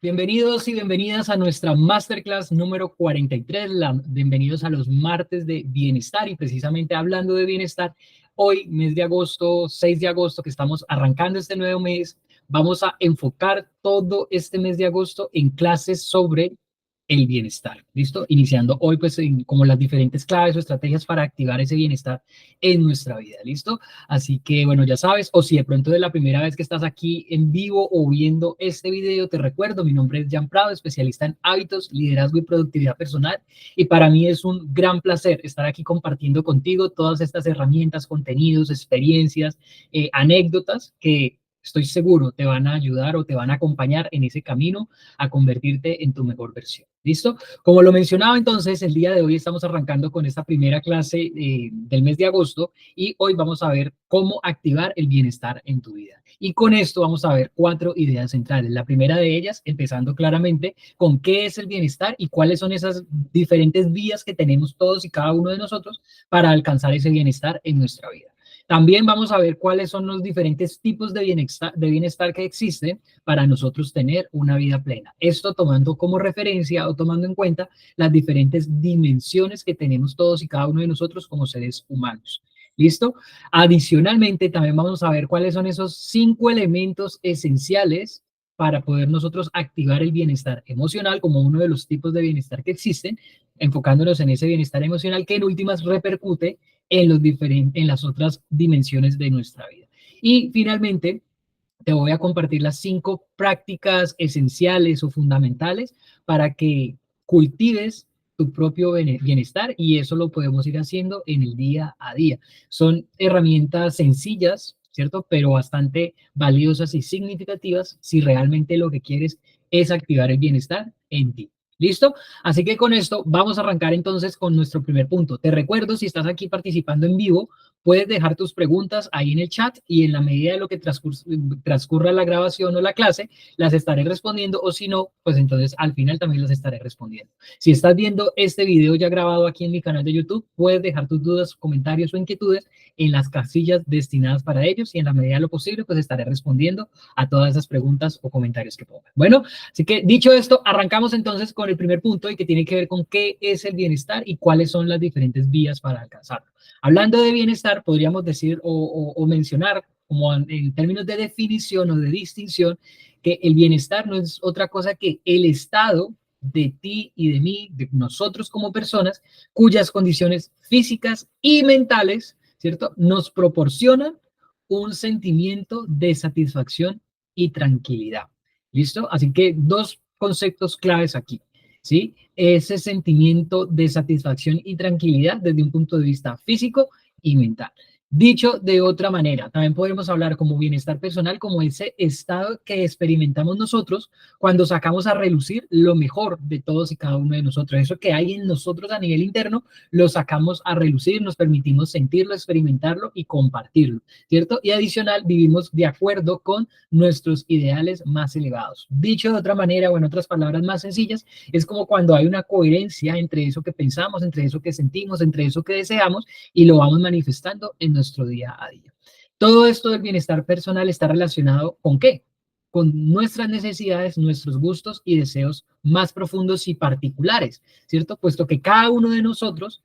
Bienvenidos y bienvenidas a nuestra Masterclass número 43. Bienvenidos a los martes de bienestar y precisamente hablando de bienestar, hoy, mes de agosto, 6 de agosto, que estamos arrancando este nuevo mes, vamos a enfocar todo este mes de agosto en clases sobre el bienestar. ¿Listo? Iniciando hoy, pues, como las diferentes claves o estrategias para activar ese bienestar en nuestra vida. ¿Listo? Así que, bueno, ya sabes, o si de pronto es la primera vez que estás aquí en vivo o viendo este video, te recuerdo, mi nombre es Jan Prado, especialista en hábitos, liderazgo y productividad personal, y para mí es un gran placer estar aquí compartiendo contigo todas estas herramientas, contenidos, experiencias, anécdotas que estoy seguro te van a ayudar o te van a acompañar en ese camino a convertirte en tu mejor versión. ¿Listo? Como lo mencionaba entonces, el día de hoy estamos arrancando con esta primera clase del mes de agosto y hoy vamos a ver cómo activar el bienestar en tu vida. Y con esto vamos a ver 4 ideas centrales. La primera de ellas, empezando claramente con qué es el bienestar y cuáles son esas diferentes vías que tenemos todos y cada uno de nosotros para alcanzar ese bienestar en nuestra vida. También vamos a ver cuáles son los diferentes tipos de bienestar que existen para nosotros tener una vida plena. Esto tomando como referencia o tomando en cuenta las diferentes dimensiones que tenemos todos y cada uno de nosotros como seres humanos. ¿Listo? Adicionalmente, también vamos a ver cuáles son esos 5 elementos esenciales para poder nosotros activar el bienestar emocional como uno de los tipos de bienestar que existen, enfocándonos en ese bienestar emocional que en últimas repercute en las otras dimensiones de nuestra vida. Y finalmente, te voy a compartir las 5 prácticas esenciales o fundamentales para que cultives tu propio bienestar y eso lo podemos ir haciendo en el día a día. Son herramientas sencillas, ¿cierto? Pero bastante valiosas y significativas si realmente lo que quieres es activar el bienestar en ti. ¿Listo? Así que con esto vamos a arrancar entonces con nuestro primer punto. Te recuerdo, si estás aquí participando en vivo, puedes dejar tus preguntas ahí en el chat y en la medida de lo que transcurra la grabación o la clase, las estaré respondiendo o si no, pues entonces al final también las estaré respondiendo. Si estás viendo este video ya grabado aquí en mi canal de YouTube, puedes dejar tus dudas, comentarios o inquietudes en las casillas destinadas para ellos y en la medida de lo posible, pues estaré respondiendo a todas esas preguntas o comentarios que pongan. Bueno, así que dicho esto, arrancamos entonces con el primer punto y que tiene que ver con qué es el bienestar y cuáles son las diferentes vías para alcanzarlo. Hablando de bienestar, podríamos decir o mencionar como en términos de definición o de distinción, que el bienestar no es otra cosa que el estado de ti y de mí, de nosotros como personas, cuyas condiciones físicas y mentales, ¿cierto?, nos proporcionan un sentimiento de satisfacción y tranquilidad. ¿Listo? Así que 2 conceptos claves aquí. ¿Sí? Ese sentimiento de satisfacción y tranquilidad desde un punto de vista físico y mental. Dicho de otra manera, también podemos hablar como bienestar personal, como ese estado que experimentamos nosotros cuando sacamos a relucir lo mejor de todos y cada uno de nosotros. Eso que hay en nosotros a nivel interno, lo sacamos a relucir, nos permitimos sentirlo, experimentarlo y compartirlo, ¿cierto? Y adicional, vivimos de acuerdo con nuestros ideales más elevados. Dicho de otra manera, o en otras palabras más sencillas, es como cuando hay una coherencia entre eso que pensamos, entre eso que sentimos, entre eso que deseamos y lo vamos manifestando en nuestro día a día. Todo esto del bienestar personal está relacionado ¿con qué? Con nuestras necesidades, nuestros gustos y deseos más profundos y particulares, ¿cierto? Puesto que cada uno de nosotros,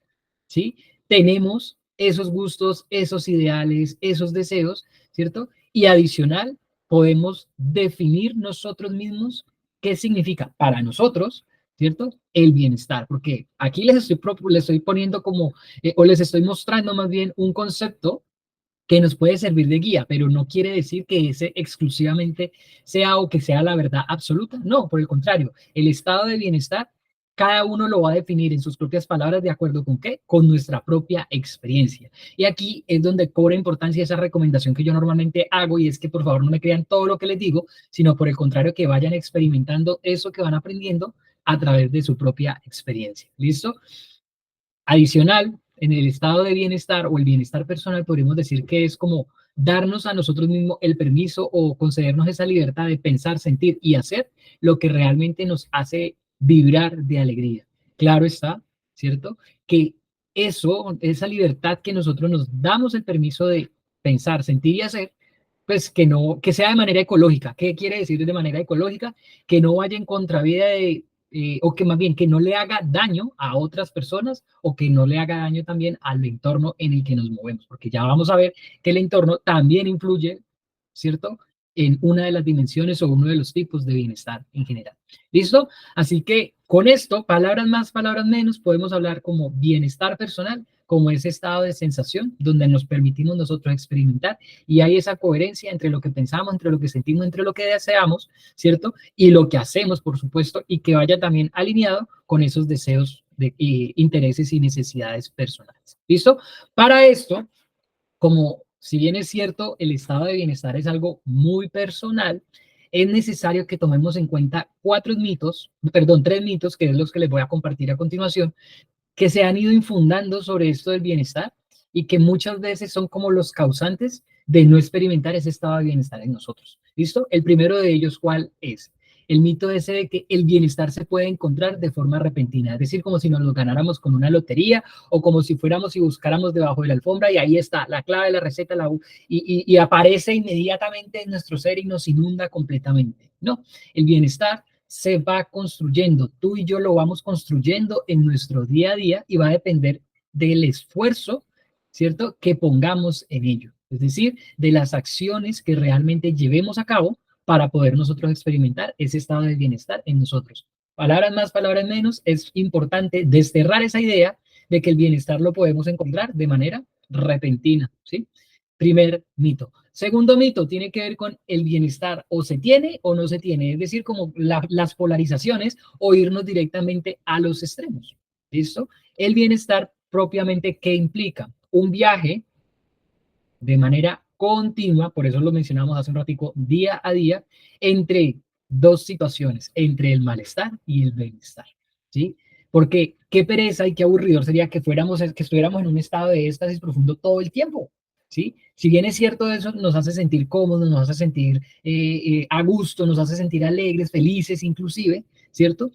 ¿sí?, tenemos esos gustos, esos ideales, esos deseos, ¿cierto? Y adicional, podemos definir nosotros mismos qué significa para nosotros, ¿cierto?, el bienestar, porque aquí les estoy poniendo como, o les estoy mostrando más bien un concepto que nos puede servir de guía, pero no quiere decir que ese exclusivamente sea o que sea la verdad absoluta. No, por el contrario, el estado de bienestar, cada uno lo va a definir en sus propias palabras de acuerdo con qué, con nuestra propia experiencia. Y aquí es donde cobra importancia esa recomendación que yo normalmente hago y es que por favor no me crean todo lo que les digo, sino por el contrario que vayan experimentando eso que van aprendiendo a través de su propia experiencia. ¿Listo? Adicional, en el estado de bienestar o el bienestar personal, podríamos decir que es como darnos a nosotros mismos el permiso o concedernos esa libertad de pensar, sentir y hacer lo que realmente nos hace vibrar de alegría. Claro está, ¿cierto? Que eso, esa libertad que nosotros nos damos el permiso de pensar, sentir y hacer, pues que no, que sea de manera ecológica. ¿Qué quiere decir de manera ecológica? Que no vaya en contravía de, o que más bien que no le haga daño a otras personas o que no le haga daño también al entorno en el que nos movemos, porque ya vamos a ver que el entorno también influye, ¿cierto? En una de las dimensiones o uno de los tipos de bienestar en general. ¿Listo? Así que con esto, palabras más, palabras menos, podemos hablar como bienestar personal, como ese estado de sensación donde nos permitimos nosotros experimentar y hay esa coherencia entre lo que pensamos, entre lo que sentimos, entre lo que deseamos, ¿cierto? Y lo que hacemos, por supuesto, y que vaya también alineado con esos deseos, de, intereses y necesidades personales. ¿Listo? Para esto, como si bien es cierto, el estado de bienestar es algo muy personal, es necesario que tomemos en cuenta tres mitos, que es los que les voy a compartir a continuación, que se han ido infundando sobre esto del bienestar y que muchas veces son como los causantes de no experimentar ese estado de bienestar en nosotros. ¿Listo? El primero de ellos, ¿cuál es? El mito ese de que el bienestar se puede encontrar de forma repentina, es decir, como si nos lo ganáramos con una lotería o como si fuéramos y buscáramos debajo de la alfombra y ahí está la clave, la receta, y aparece inmediatamente en nuestro ser y nos inunda completamente. No, el bienestar se va construyendo, tú y yo lo vamos construyendo en nuestro día a día y va a depender del esfuerzo, ¿cierto?, que pongamos en ello, es decir, de las acciones que realmente llevemos a cabo para poder nosotros experimentar ese estado de bienestar en nosotros. Palabras más, palabras menos, es importante desterrar esa idea de que el bienestar lo podemos encontrar de manera repentina, ¿sí? Primer mito. Segundo mito tiene que ver con el bienestar, o se tiene o no se tiene, es decir, como las polarizaciones o irnos directamente a los extremos. ¿Listo? El bienestar propiamente, ¿qué implica? Un viaje de manera continua, por eso lo mencionamos hace un ratico, día a día, entre dos situaciones, entre el malestar y el bienestar, ¿sí? Porque qué pereza y qué aburridor sería que que estuviéramos en un estado de éxtasis profundo todo el tiempo, ¿sí? Si bien es cierto, eso nos hace sentir cómodos, nos hace sentir a gusto, nos hace sentir alegres, felices inclusive, ¿cierto?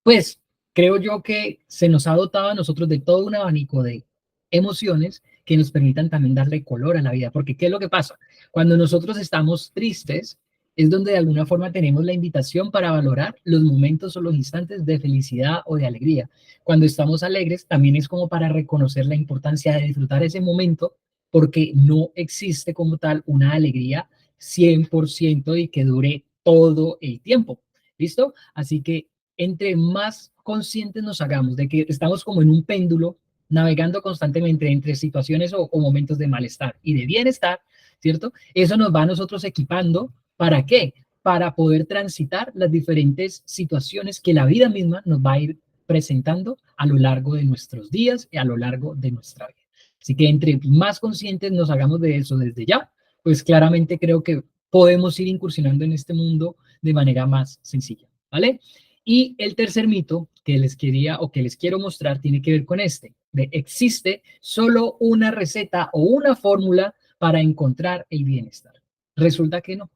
Pues creo yo que se nos ha dotado a nosotros de todo un abanico de emociones que nos permitan también darle color a la vida. Porque ¿qué es lo que pasa? Cuando nosotros estamos tristes, es donde de alguna forma tenemos la invitación para valorar los momentos o los instantes de felicidad o de alegría. Cuando estamos alegres, también es como para reconocer la importancia de disfrutar ese momento, porque no existe como tal una alegría 100% y que dure todo el tiempo. ¿Listo? Así que entre más conscientes nos hagamos de que estamos como en un péndulo, navegando constantemente entre situaciones o momentos de malestar y de bienestar, ¿cierto? Eso nos va a nosotros equipando. ¿Para qué? Para poder transitar las diferentes situaciones que la vida misma nos va a ir presentando a lo largo de nuestros días y a lo largo de nuestra vida. Así que entre más conscientes nos hagamos de eso desde ya, pues claramente creo que podemos ir incursionando en este mundo de manera más sencilla, ¿vale? Y el tercer mito que les quería o que les quiero mostrar tiene que ver con este, de existe solo una receta o una fórmula para encontrar el bienestar. Resulta que no.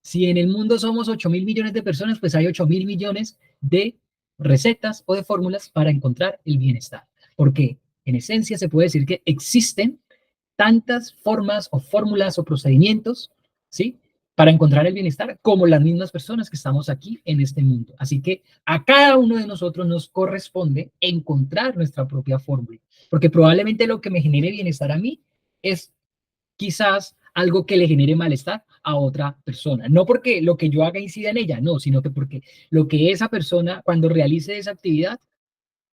Si en el mundo somos 8.000 millones de personas, pues hay 8.000 millones de recetas o de fórmulas para encontrar el bienestar. Porque en esencia se puede decir que existen tantas formas o fórmulas o procedimientos, ¿sí? Para encontrar el bienestar, como las mismas personas que estamos aquí en este mundo. Así que a cada uno de nosotros nos corresponde encontrar nuestra propia fórmula, porque probablemente lo que me genere bienestar a mí es quizás algo que le genere malestar a otra persona. No porque lo que yo haga incida en ella, no, sino que porque lo que esa persona, cuando realice esa actividad,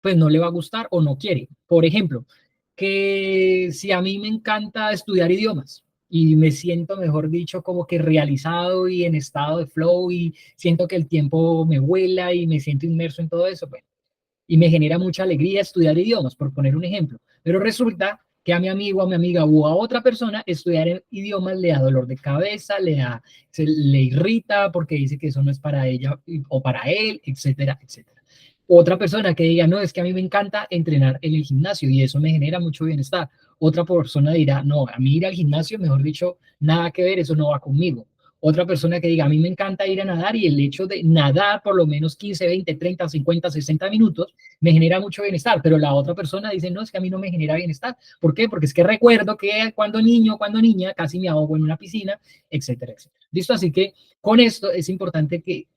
pues no le va a gustar o no quiere. Por ejemplo, que si a mí me encanta estudiar idiomas y me siento, mejor dicho, como que realizado y en estado de flow y siento que el tiempo me vuela y me siento inmerso en todo eso, bueno, y me genera mucha alegría estudiar idiomas, por poner un ejemplo. Pero resulta que a mi amigo, a mi amiga o a otra persona estudiar idiomas le da dolor de cabeza, le irrita porque dice que eso no es para ella o para él, etcétera, etcétera. Otra persona que diga, no, es que a mí me encanta entrenar en el gimnasio y eso me genera mucho bienestar. Otra persona dirá, no, a mí ir al gimnasio, mejor dicho, nada que ver, eso no va conmigo. Otra persona que diga, a mí me encanta ir a nadar y el hecho de nadar por lo menos 15, 20, 30, 50, 60 minutos me genera mucho bienestar, pero la otra persona dice, no, es que a mí no me genera bienestar. ¿Por qué? Porque es que recuerdo que cuando niño, cuando niña, casi me ahogo en una piscina, etcétera, etcétera. ¿Listo? Así que con esto es importante que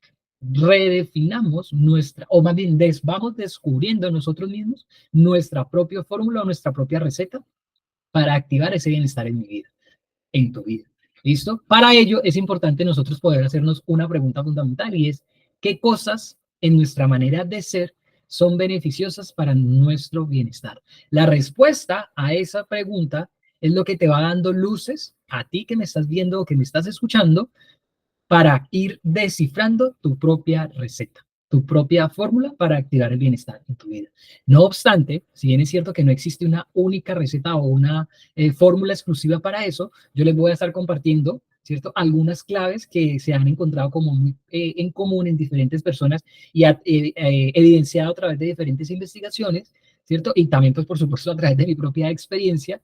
redefinamos nuestra, o más bien vamos descubriendo nosotros mismos nuestra propia fórmula o nuestra propia receta para activar ese bienestar en mi vida, en tu vida. ¿Listo? Para ello es importante nosotros poder hacernos una pregunta fundamental y es, ¿qué cosas en nuestra manera de ser son beneficiosas para nuestro bienestar? La respuesta a esa pregunta es lo que te va dando luces a ti que me estás viendo o que me estás escuchando para ir descifrando tu propia receta, tu propia fórmula para activar el bienestar en tu vida. No obstante, si bien es cierto que no existe una única receta o una fórmula exclusiva para eso, yo les voy a estar compartiendo, ¿cierto? Algunas claves que se han encontrado como muy, en común en diferentes personas y evidenciado a través de diferentes investigaciones, ¿cierto? Y también, pues, por supuesto, a través de mi propia experiencia,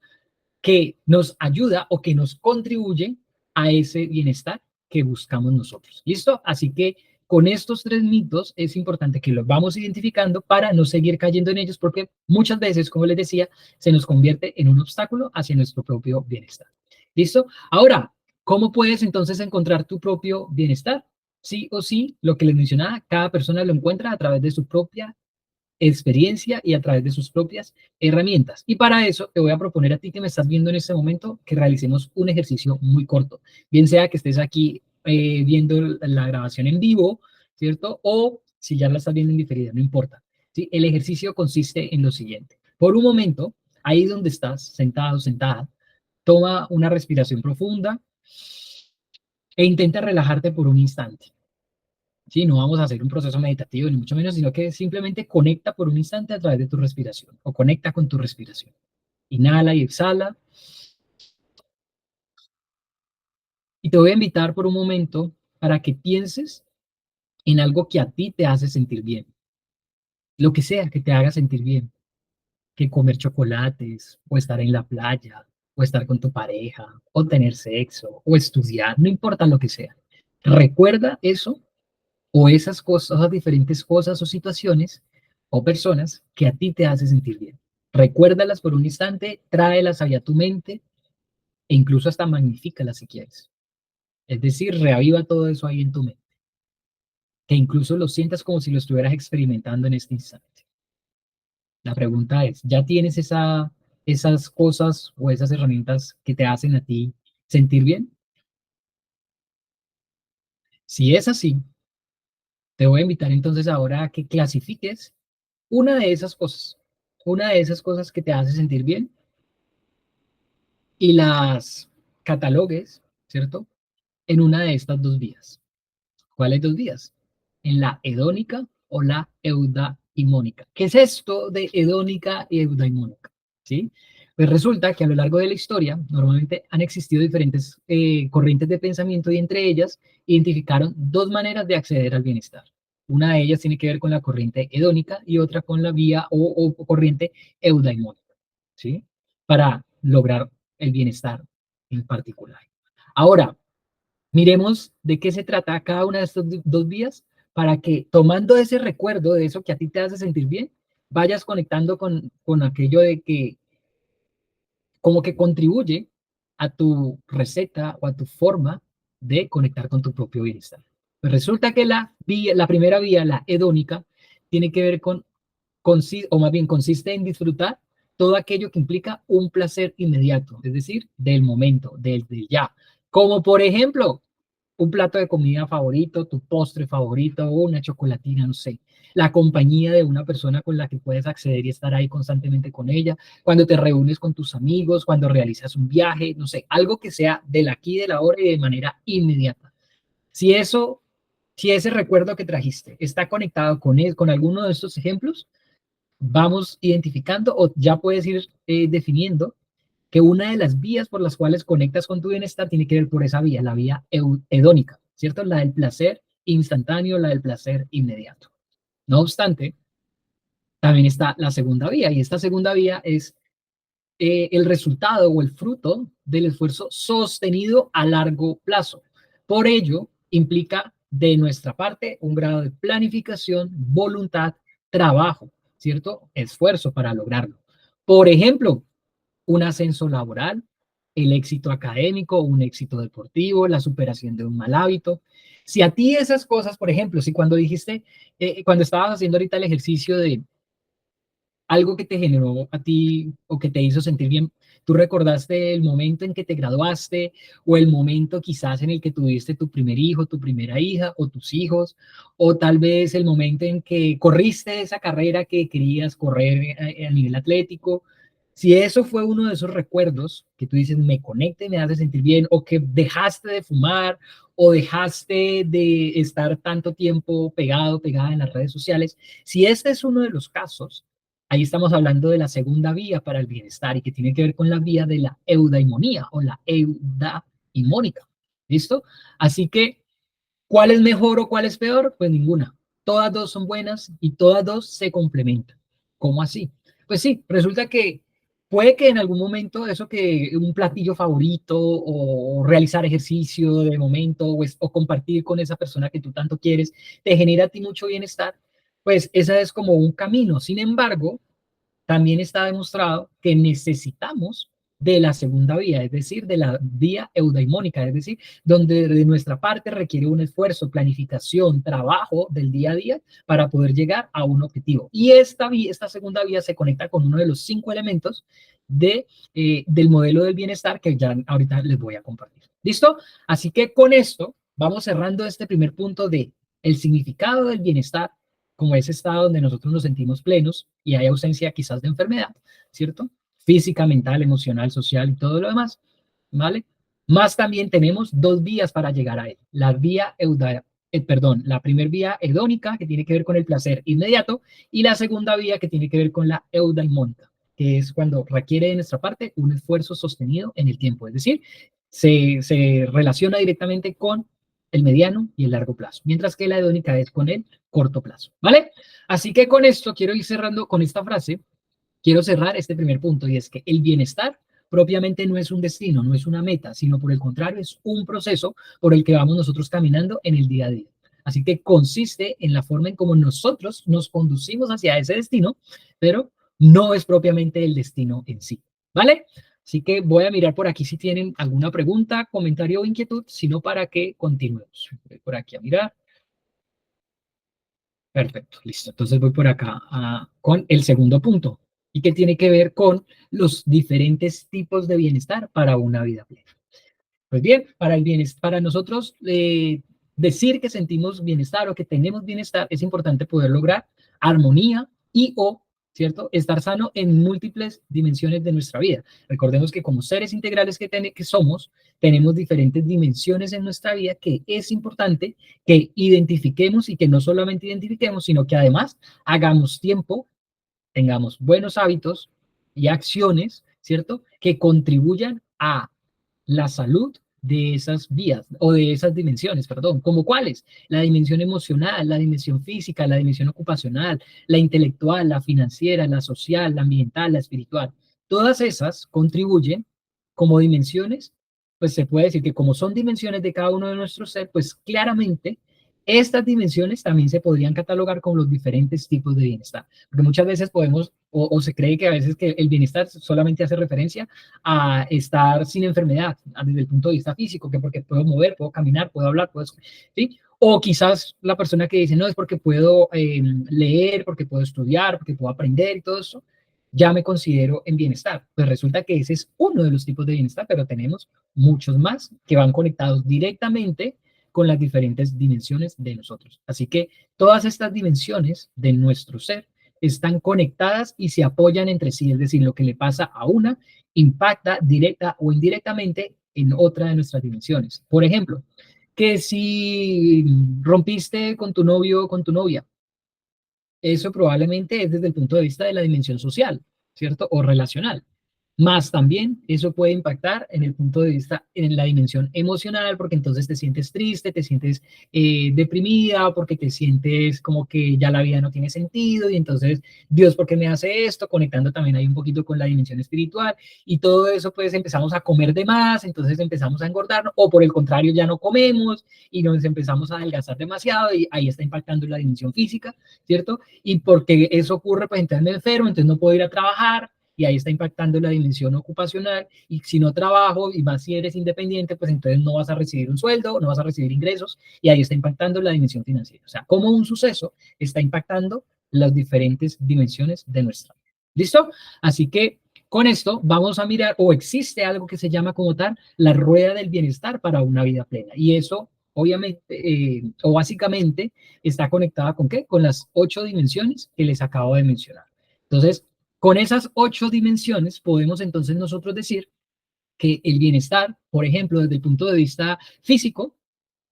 que nos ayuda o que nos contribuye a ese bienestar que buscamos nosotros. ¿Listo? Así que con estos tres mitos es importante que los vamos identificando para no seguir cayendo en ellos porque muchas veces, como les decía, se nos convierte en un obstáculo hacia nuestro propio bienestar. ¿Listo? Ahora, ¿cómo puedes entonces encontrar tu propio bienestar? Sí o sí, lo que les mencionaba, cada persona lo encuentra a través de su propia experiencia y a través de sus propias herramientas. Y para eso te voy a proponer a ti que me estás viendo en este momento que realicemos un ejercicio muy corto, bien sea que estés aquí viendo la grabación en vivo, ¿cierto? O si ya la estás viendo en diferida, no importa. ¿Sí? El ejercicio consiste en lo siguiente. Por un momento, ahí donde estás, sentado, sentada, toma una respiración profunda e intenta relajarte por un instante. Sí, no vamos a hacer un proceso meditativo, ni mucho menos, sino que simplemente conecta por un instante a través de tu respiración o conecta con tu respiración. Inhala y exhala. Y te voy a invitar por un momento para que pienses en algo que a ti te hace sentir bien. Lo que sea que te haga sentir bien. Que comer chocolates, o estar en la playa, o estar con tu pareja, o tener sexo, o estudiar, no importa lo que sea. Recuerda eso o esas cosas, esas diferentes cosas o situaciones o personas que a ti te hace sentir bien. Recuérdalas por un instante, tráelas allá a tu mente e incluso hasta magnifícalas si quieres. Es decir, reaviva todo eso ahí en tu mente, que incluso lo sientas como si lo estuvieras experimentando en este instante. La pregunta es, ¿ya tienes esas cosas o esas herramientas que te hacen a ti sentir bien? Si es así, te voy a invitar entonces ahora a que clasifiques una de esas cosas, una de esas cosas que te hace sentir bien y las catalogues, ¿cierto? En una de estas dos vías. ¿Cuáles dos vías? En la hedónica o la eudaimónica. ¿Qué es esto de hedónica y eudaimónica? ¿Sí? Pues resulta que a lo largo de la historia normalmente han existido diferentes corrientes de pensamiento y entre ellas identificaron dos maneras de acceder al bienestar. Una de ellas tiene que ver con la corriente hedónica y otra con la vía o corriente eudaimónica, ¿sí? Para lograr el bienestar en particular. Ahora, miremos de qué se trata cada una de estas dos vías para que tomando ese recuerdo de eso que a ti te hace sentir bien, vayas conectando con aquello de que como que contribuye a tu receta o a tu forma de conectar con tu propio bienestar. Pues resulta que la primera vía, la hedónica, tiene que ver o más bien consiste en disfrutar todo aquello que implica un placer inmediato, es decir, del momento, del ya. Como por ejemplo, un plato de comida favorito, tu postre favorito, una chocolatina, no sé, la compañía de una persona con la que puedes acceder y estar ahí constantemente con ella, cuando te reúnes con tus amigos, cuando realizas un viaje, no sé, algo que sea del aquí, de la hora y de manera inmediata. Si eso, si ese recuerdo que trajiste está conectado con alguno de estos ejemplos, vamos identificando o ya puedes ir definiendo que una de las vías por las cuales conectas con tu bienestar tiene que ver por esa vía, la vía hedónica, ¿cierto? La del placer instantáneo, la del placer inmediato. No obstante, también está la segunda vía y esta segunda vía es el resultado o el fruto del esfuerzo sostenido a largo plazo. Por ello, implica de nuestra parte un grado de planificación, voluntad, trabajo, ¿cierto? Esfuerzo para lograrlo. Por ejemplo, un ascenso laboral, el éxito académico, un éxito deportivo, la superación de un mal hábito. Si a ti esas cosas, por ejemplo, si cuando dijiste, cuando estabas haciendo ahorita el ejercicio de algo que te generó a ti o que te hizo sentir bien, tú recordaste el momento en que te graduaste o el momento quizás en el que tuviste tu primer hijo, tu primera hija o tus hijos, o tal vez el momento en que corriste esa carrera que querías correr a nivel atlético. Si eso fue uno de esos recuerdos que tú dices, me conecta y me hace sentir bien, o que dejaste de fumar, o dejaste de estar tanto tiempo pegado, pegada en las redes sociales, si este es uno de los casos, ahí estamos hablando de la segunda vía para el bienestar y que tiene que ver con la vía de la eudaimonía o la eudaimónica. ¿Listo? Así que, ¿cuál es mejor o cuál es peor? Pues ninguna. Todas dos son buenas y todas dos se complementan. ¿Cómo así? Pues sí, resulta que puede que en algún momento eso que un platillo favorito o realizar ejercicio de momento o compartir con esa persona que tú tanto quieres te genera a ti mucho bienestar, pues esa es como un camino. Sin embargo, también está demostrado que necesitamos de la segunda vía, es decir, de la vía eudaimónica, es decir, donde de nuestra parte requiere un esfuerzo, planificación, trabajo del día a día para poder llegar a un objetivo. Y esta segunda vía se conecta con uno de los 5 elementos del modelo del bienestar que ya ahorita les voy a compartir. ¿Listo? Así que con esto vamos cerrando este primer punto de el significado del bienestar como ese estado donde nosotros nos sentimos plenos y hay ausencia quizás de enfermedad, ¿cierto? Física, mental, emocional, social y todo lo demás, ¿vale? Más también tenemos 2 vías para llegar a él. La primera vía hedónica, que tiene que ver con el placer inmediato, y la segunda vía que tiene que ver con la eudaimónica, que es cuando requiere de nuestra parte un esfuerzo sostenido en el tiempo, es decir, se relaciona directamente con el mediano y el largo plazo, mientras que la hedónica es con el corto plazo, ¿vale? Así que con esto quiero ir cerrando con esta frase, quiero cerrar este primer punto y es que el bienestar propiamente no es un destino, no es una meta, sino por el contrario es un proceso por el que vamos nosotros caminando en el día a día. Así que consiste en la forma en cómo nosotros nos conducimos hacia ese destino, pero no es propiamente el destino en sí, ¿vale? Así que voy a mirar por aquí si tienen alguna pregunta, comentario o inquietud, sino para que continuemos. Voy por aquí a mirar. Perfecto, listo. Entonces voy por acá con el segundo punto y que tiene que ver con los diferentes tipos de bienestar para una vida plena. Pues bien, para el bienestar, para nosotros decir que sentimos bienestar o que tenemos bienestar, es importante poder lograr armonía y o, ¿cierto? Estar sano en múltiples dimensiones de nuestra vida. Recordemos que como seres integrales que somos, tenemos diferentes dimensiones en nuestra vida que es importante que identifiquemos y que no solamente identifiquemos, sino que además hagamos tiempo, tengamos buenos hábitos y acciones, ¿cierto? Que contribuyan a la salud de esas vías o de esas dimensiones, perdón, como cuáles, la dimensión emocional, la dimensión física, la dimensión ocupacional, la intelectual, la financiera, la social, la ambiental, la espiritual. Todas esas contribuyen como dimensiones, pues se puede decir que como son dimensiones de cada uno de nuestros ser, pues claramente estas dimensiones también se podrían catalogar como los diferentes tipos de bienestar, porque muchas veces podemos, o se cree que a veces que el bienestar solamente hace referencia a estar sin enfermedad desde el punto de vista físico, que porque puedo mover, puedo caminar, puedo hablar, puedo, ¿sí? O quizás la persona que dice, no, es porque puedo leer, porque puedo estudiar, porque puedo aprender y todo eso, ya me considero en bienestar. Pues resulta que ese es uno de los tipos de bienestar, pero tenemos muchos más que van conectados directamente con las diferentes dimensiones de nosotros. Así que todas estas dimensiones de nuestro ser están conectadas y se apoyan entre sí, es decir, lo que le pasa a una impacta directa o indirectamente en otra de nuestras dimensiones. Por ejemplo, que si rompiste con tu novio o con tu novia, eso probablemente es desde el punto de vista de la dimensión social, ¿cierto? O relacional. Más también eso puede impactar en el punto de vista, en la dimensión emocional, porque entonces te sientes triste, te sientes deprimida, porque te sientes como que ya la vida no tiene sentido y entonces, Dios, ¿por qué me hace esto? Conectando también ahí un poquito con la dimensión espiritual y todo eso, pues empezamos a comer de más, entonces empezamos a engordarnos o por el contrario ya no comemos y nos empezamos a adelgazar demasiado y ahí está impactando la dimensión física, ¿cierto? Y porque eso ocurre, pues entonces me enfermo, entonces no puedo ir a trabajar y ahí está impactando la dimensión ocupacional y si no trabajo y más si eres independiente, pues entonces no vas a recibir un sueldo, no vas a recibir ingresos y ahí está impactando la dimensión financiera. O sea, como un suceso está impactando las diferentes dimensiones de nuestra vida. ¿Listo? Así que con esto vamos a mirar, o existe algo que se llama como tal la rueda del bienestar para una vida plena. Y eso, obviamente, o básicamente, está conectada con qué? Con las 8 dimensiones que les acabo de mencionar. Entonces, con esas 8 dimensiones podemos entonces nosotros decir que el bienestar, por ejemplo, desde el punto de vista físico,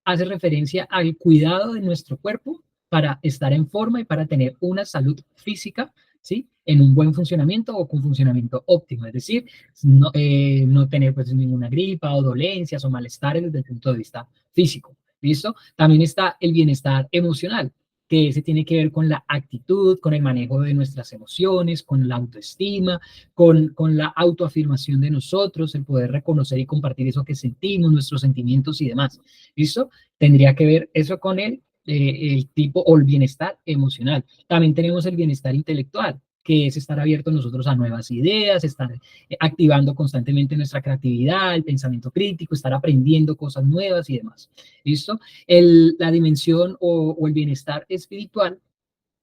hace referencia al cuidado de nuestro cuerpo para estar en forma y para tener una salud física, ¿sí? En un buen funcionamiento o con funcionamiento óptimo, es decir, no tener pues ninguna gripa o dolencias o malestares desde el punto de vista físico, ¿listo? También está el bienestar emocional, que se tiene que ver con la actitud, con el manejo de nuestras emociones, con la autoestima, con la autoafirmación de nosotros, el poder reconocer y compartir eso que sentimos, nuestros sentimientos y demás. ¿Listo? Tendría que ver eso con el tipo o el bienestar emocional. También tenemos el bienestar intelectual, que es estar abiertos nosotros a nuevas ideas, estar activando constantemente nuestra creatividad, el pensamiento crítico, estar aprendiendo cosas nuevas y demás. ¿Listo? La dimensión o el bienestar espiritual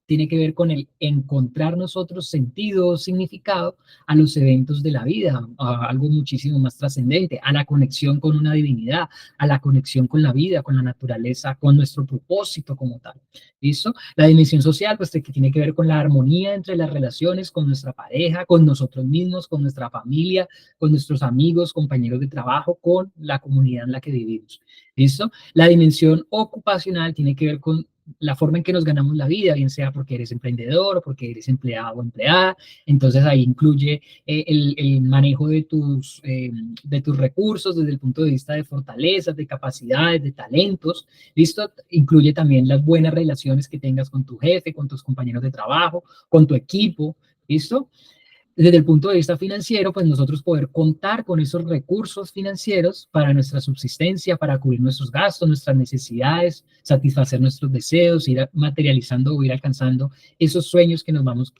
tiene que ver con el encontrar nosotros sentido, significado a los eventos de la vida, a algo muchísimo más trascendente, a la conexión con una divinidad, a la conexión con la vida, con la naturaleza, con nuestro propósito como tal. ¿Listo? La dimensión social, pues que tiene que ver con la armonía entre las relaciones, con nuestra pareja, con nosotros mismos, con nuestra familia, con nuestros amigos, compañeros de trabajo, con la comunidad en la que vivimos. ¿Listo? La dimensión ocupacional tiene que ver con la forma en que nos ganamos la vida, bien sea porque eres emprendedor o porque eres empleado o empleada. Entonces ahí incluye el manejo de tus recursos desde el punto de vista de fortalezas, de capacidades, de talentos. ¿Listo? Incluye también las buenas relaciones que tengas con tu jefe, con tus compañeros de trabajo, con tu equipo. ¿Listo? Desde el punto de vista financiero, pues nosotros poder contar con esos recursos financieros para nuestra subsistencia, para cubrir nuestros gastos, nuestras necesidades, satisfacer nuestros deseos, ir materializando o ir alcanzando esos sueños que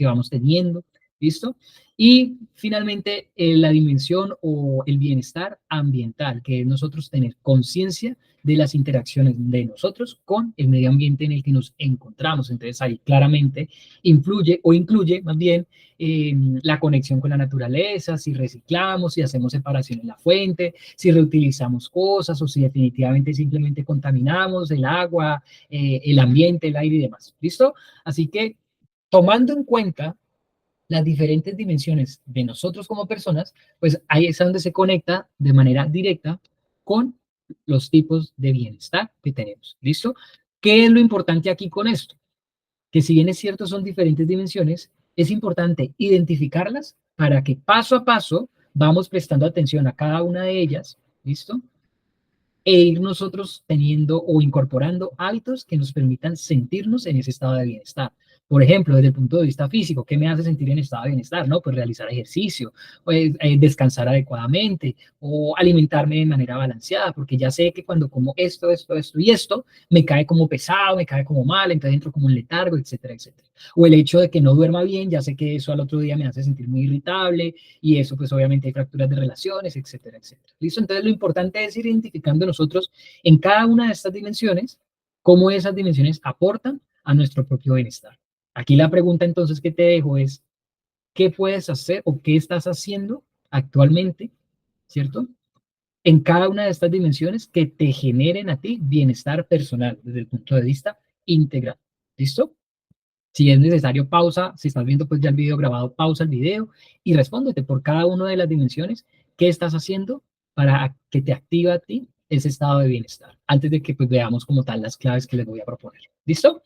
vamos teniendo, ¿listo? Y finalmente, la dimensión o el bienestar ambiental, que es nosotros tener conciencia de las interacciones de nosotros con el medio ambiente en el que nos encontramos. Entonces ahí claramente influye o incluye más bien la conexión con la naturaleza, si reciclamos, si hacemos separación en la fuente, si reutilizamos cosas o si definitivamente simplemente contaminamos el agua, el ambiente, el aire y demás. ¿Listo? Así que tomando en cuenta las diferentes dimensiones de nosotros como personas, pues ahí es donde se conecta de manera directa con los tipos de bienestar que tenemos. ¿Listo? ¿Qué es lo importante aquí con esto? Que si bien es cierto son diferentes dimensiones, es importante identificarlas para que paso a paso vamos prestando atención a cada una de ellas, ¿listo? E ir nosotros teniendo o incorporando hábitos que nos permitan sentirnos en ese estado de bienestar. Por ejemplo, desde el punto de vista físico, ¿qué me hace sentir en estado de bienestar? ¿No? Pues realizar ejercicio, pues, descansar adecuadamente o alimentarme de manera balanceada, porque ya sé que cuando como esto y esto, me cae como pesado, me cae como mal, entonces entro como un letargo, etcétera, etcétera. O el hecho de que no duerma bien, ya sé que eso al otro día me hace sentir muy irritable y eso pues obviamente hay fracturas de relaciones, etcétera, etcétera. ¿Listo? Entonces lo importante es ir identificando nosotros en cada una de estas dimensiones cómo esas dimensiones aportan a nuestro propio bienestar. Aquí la pregunta entonces que te dejo es, ¿qué puedes hacer o qué estás haciendo actualmente, ¿cierto? En cada una de estas dimensiones que te generen a ti bienestar personal desde el punto de vista integral. ¿Listo? Si es necesario, pausa. Si estás viendo pues ya el video grabado, pausa el video y respóndete por cada una de las dimensiones qué estás haciendo para que te active a ti ese estado de bienestar. Antes de que pues veamos como tal las claves que les voy a proponer. ¿Listo?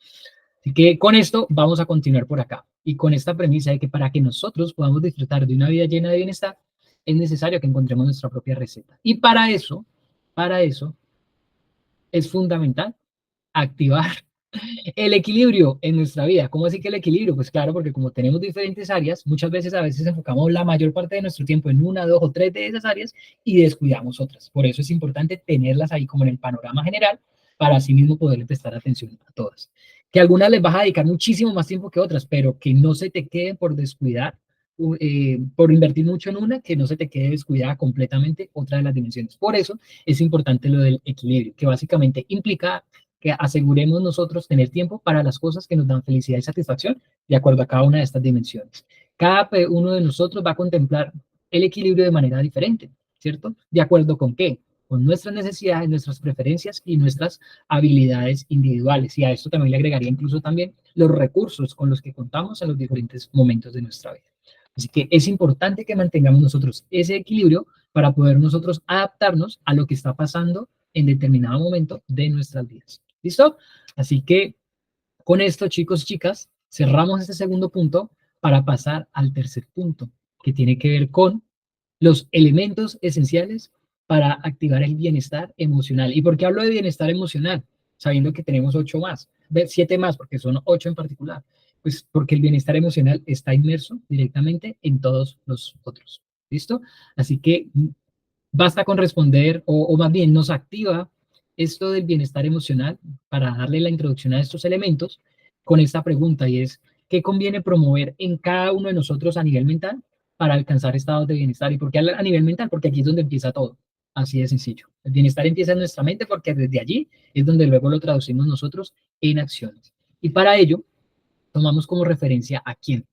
Así que con esto vamos a continuar por acá y con esta premisa de que para que nosotros podamos disfrutar de una vida llena de bienestar, es necesario que encontremos nuestra propia receta. Y para eso es fundamental activar el equilibrio en nuestra vida. ¿Cómo así que el equilibrio? Pues claro, porque como tenemos diferentes áreas, muchas veces a veces enfocamos la mayor parte de nuestro tiempo en una, dos o tres de esas áreas y descuidamos otras. Por eso es importante tenerlas ahí como en el panorama general para así mismo poderle prestar atención a todas. Que algunas les vas a dedicar muchísimo más tiempo que otras, pero que no se te quede por descuidar, por invertir mucho en una, que no se te quede descuidada completamente otra de las dimensiones. Por eso es importante lo del equilibrio, que básicamente implica que aseguremos nosotros tener tiempo para las cosas que nos dan felicidad y satisfacción de acuerdo a cada una de estas dimensiones. Cada uno de nosotros va a contemplar el equilibrio de manera diferente, ¿cierto? ¿De acuerdo con qué? Con nuestras necesidades, nuestras preferencias y nuestras habilidades individuales. Y a esto también le agregaría incluso también los recursos con los que contamos en los diferentes momentos de nuestra vida. Así que es importante que mantengamos nosotros ese equilibrio para poder nosotros adaptarnos a lo que está pasando en determinado momento de nuestras vidas. ¿Listo? Así que con esto, chicos y chicas, cerramos este segundo punto para pasar al tercer punto, que tiene que ver con los elementos esenciales para activar el bienestar emocional. ¿Y por qué hablo de bienestar emocional? Sabiendo que tenemos 8 más, 7 más, porque son 8 en particular. Pues porque el bienestar emocional está inmerso directamente en todos los otros. ¿Listo? Así que basta con responder, o más bien nos activa esto del bienestar emocional para darle la introducción a estos elementos con esta pregunta y es, ¿qué conviene promover en cada uno de nosotros a nivel mental para alcanzar estados de bienestar? ¿Y por qué a nivel mental? Porque aquí es donde empieza todo, así de sencillo. El bienestar empieza en nuestra mente porque desde allí es donde luego lo traducimos nosotros en acciones. Y para ello, tomamos como referencia a quién,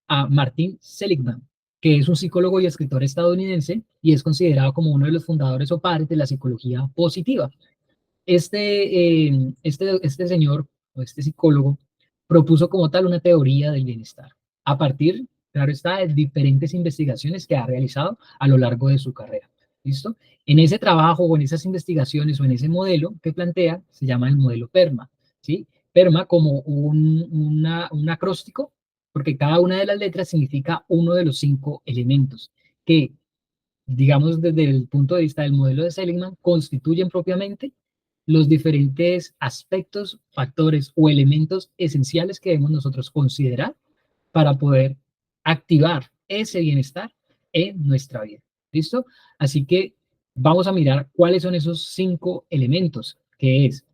a Martin Seligman, que es un psicólogo y escritor estadounidense y es considerado como uno de los fundadores o padres de la psicología positiva. Este señor o este psicólogo propuso como tal una teoría del bienestar a partir, claro está, de diferentes investigaciones que ha realizado a lo largo de su carrera. ¿Listo? En ese trabajo o en esas investigaciones o en ese modelo que plantea, se llama el modelo PERMA, ¿sí? PERMA como un acróstico, porque cada una de las letras significa uno de los 5 elementos que, digamos, desde el punto de vista del modelo de Seligman, constituyen propiamente los diferentes aspectos, factores o elementos esenciales que debemos nosotros considerar para poder activar ese bienestar en nuestra vida. ¿Listo? Así que vamos a mirar cuáles son esos 5 elementos, que es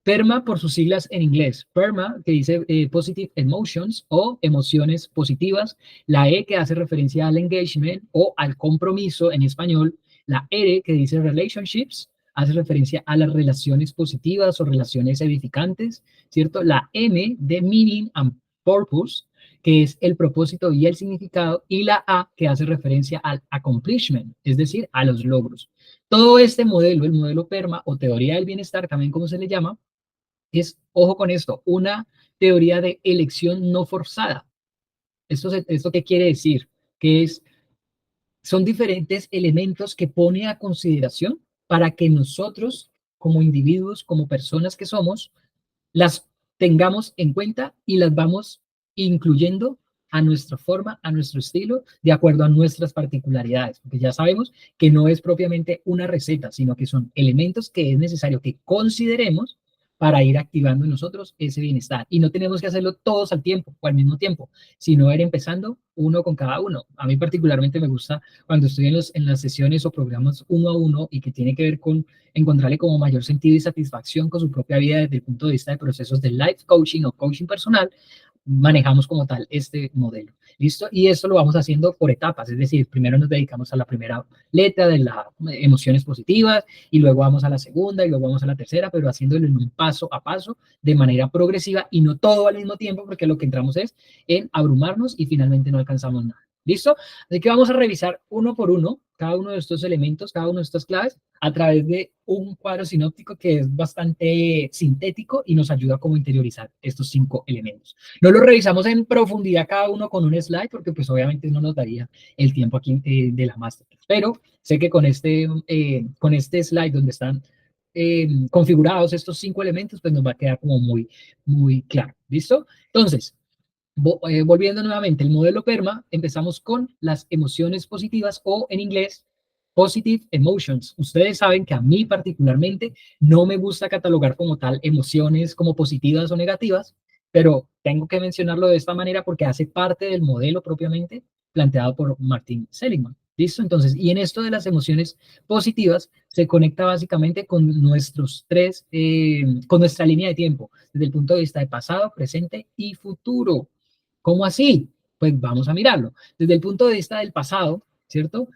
PERMA por sus siglas en inglés. PERMA, que dice Positive Emotions o emociones positivas. La E, que hace referencia al engagement o al compromiso en español. La R, que dice Relationships, hace referencia a las relaciones positivas o relaciones edificantes, ¿cierto? La M de Meaning and Purpose, que es el propósito y el significado. Y la A, que hace referencia al accomplishment, es decir, a los logros. Todo este modelo, el modelo PERMA o teoría del bienestar, también como se le llama, es, ojo con esto, una teoría de elección no forzada. ¿Esto qué quiere decir? Que son diferentes elementos que pone a consideración para que nosotros, como individuos, como personas que somos, las tengamos en cuenta y las vamos incluyendo a nuestra forma, a nuestro estilo, de acuerdo a nuestras particularidades, porque ya sabemos que no es propiamente una receta, sino que son elementos que es necesario que consideremos para ir activando en nosotros ese bienestar. Y no tenemos que hacerlo todos al tiempo o al mismo tiempo, sino ir empezando uno con cada uno. A mí particularmente me gusta cuando estoy en las sesiones o programas uno a uno y que tiene que ver con encontrarle como mayor sentido y satisfacción con su propia vida desde el punto de vista de procesos de life coaching o coaching personal, manejamos como tal este modelo. ¿Listo? Y esto lo vamos haciendo por etapas, es decir, primero nos dedicamos a la primera letra de las emociones positivas y luego vamos a la segunda y luego vamos a la tercera, pero haciéndolo en un paso a paso de manera progresiva y no todo al mismo tiempo, porque lo que entramos es en abrumarnos y finalmente no alcanzamos nada. ¿Listo? Así que vamos a revisar uno por uno cada uno de estos elementos, cada una de estas claves, a través de un cuadro sinóptico que es bastante sintético y nos ayuda a como interiorizar estos 5 elementos. No lo revisamos en profundidad cada uno con un slide, porque pues obviamente no nos daría el tiempo aquí de la masterclass, pero sé que con este slide donde están configurados estos 5 elementos, pues nos va a quedar como muy, muy claro. ¿Listo? Entonces, Volviendo nuevamente, el modelo PERMA, empezamos con las emociones positivas o en inglés, positive emotions. Ustedes saben que a mí particularmente no me gusta catalogar como tal emociones como positivas o negativas, pero tengo que mencionarlo de esta manera porque hace parte del modelo propiamente planteado por Martin Seligman. ¿Listo? Entonces, y en esto de las emociones positivas se conecta básicamente con con nuestra línea de tiempo, desde el punto de vista de pasado, presente y futuro. ¿Cómo así? Pues vamos a mirarlo. Desde el punto de vista del pasado, ¿cierto?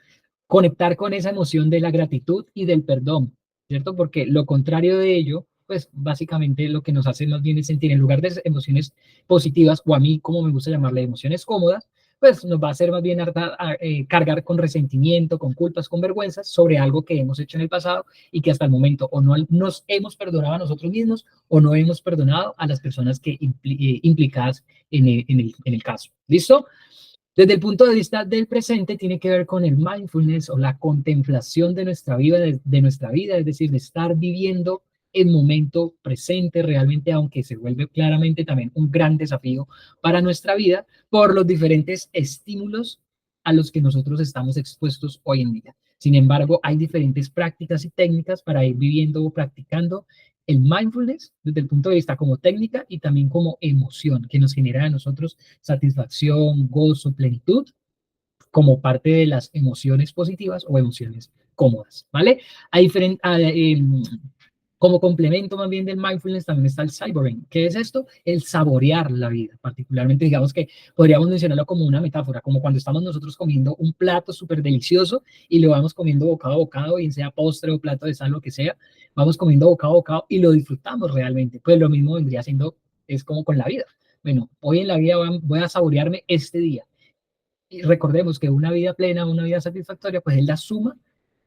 Conectar con esa emoción de la gratitud y del perdón, ¿cierto? Porque lo contrario de ello, pues básicamente lo que nos hace más bien es sentir, en lugar de emociones positivas, o a mí, como me gusta llamarle, emociones cómodas, pues nos va a hacer más bien cargar con resentimiento, con culpas, con vergüenzas sobre algo que hemos hecho en el pasado y que hasta el momento o no nos hemos perdonado a nosotros mismos o no hemos perdonado a las personas que implicadas en el caso. ¿Listo? Desde el punto de vista del presente, tiene que ver con el mindfulness o la contemplación de nuestra vida, es decir, de estar viviendo el momento presente realmente, aunque se vuelve claramente también un gran desafío para nuestra vida por los diferentes estímulos a los que nosotros estamos expuestos hoy en día. Sin embargo, hay diferentes prácticas y técnicas para ir viviendo o practicando el mindfulness desde el punto de vista como técnica y también como emoción que nos genera a nosotros satisfacción, gozo, plenitud, como parte de las emociones positivas o emociones cómodas, ¿vale? Hay como complemento más bien del mindfulness también está el savoring. ¿Qué es esto? El saborear la vida. Particularmente, digamos que podríamos mencionarlo como una metáfora, como cuando estamos nosotros comiendo un plato súper delicioso y lo vamos comiendo bocado a bocado, bien sea postre o plato de sal, lo que sea, vamos comiendo bocado a bocado y lo disfrutamos realmente. Pues lo mismo vendría siendo, es como con la vida. Bueno, hoy en la vida voy a saborearme este día. Y recordemos que una vida plena, una vida satisfactoria, pues es la suma